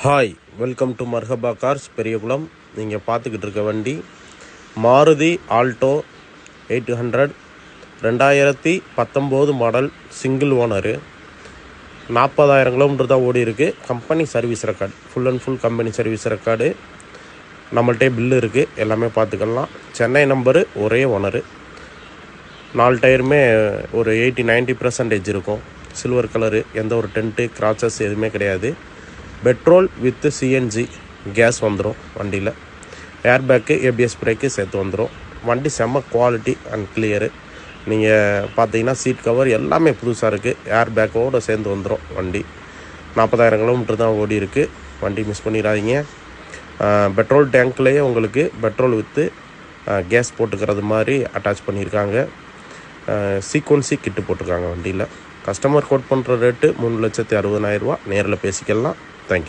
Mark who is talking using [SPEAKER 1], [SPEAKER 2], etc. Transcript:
[SPEAKER 1] Hi, welcome to Marhaba cars Periyakulam. நீங்கள் பார்த்துக்கிட்டு இருக்க வண்டி Maruti Alto 800 2019 model, single owner. 40,000 kilometre தான் ஓடி இருக்குது. Company service record, full and full company service record. நம்மள்கிட்ட பில்லு இருக்குது, எல்லாமே பார்த்துக்கலாம். சென்னை நம்பரு, ஒரே ஓனரு. 4 டயருமே ஒரு 80-90% இருக்கும். சில்வர் கலரு, எந்த ஒரு டென்ட்டு கிராச்சஸ் எதுவுமே கிடையாது. பெட்ரோல் வித் சிஎன்ஜி கேஸ் வந்துடும் வண்டியில். ஏர்பேக்கு, ஏபிஎஸ் பிரேக்கு சேர்த்து வந்துடும். வண்டி செம்ம குவாலிட்டி அண்ட் கிளியரு. நீங்கள் பார்த்தீங்கன்னா சீட் கவர் எல்லாமே புதுசாக இருக்குது. ஏர்பேக்கோடு சேர்ந்து வந்துடும் வண்டி. 40,000 கிலோமீட்டர் தான் ஓடி இருக்குது. வண்டி மிஸ் பண்ணிடாதீங்க. பெட்ரோல் டேங்க்லேயே உங்களுக்கு பெட்ரோல் வித்து கேஸ் போட்டுக்கிறது மாதிரி அட்டாச் பண்ணியிருக்காங்க. சீக்வன்சி கிட்டு போட்டிருக்காங்க வண்டியில். கஸ்டமர் கோட் பண்ணுற ரேட்டு 3,60,000 ரூபா. நேரில் பேசிக்கலாம். தேங்க்யூ.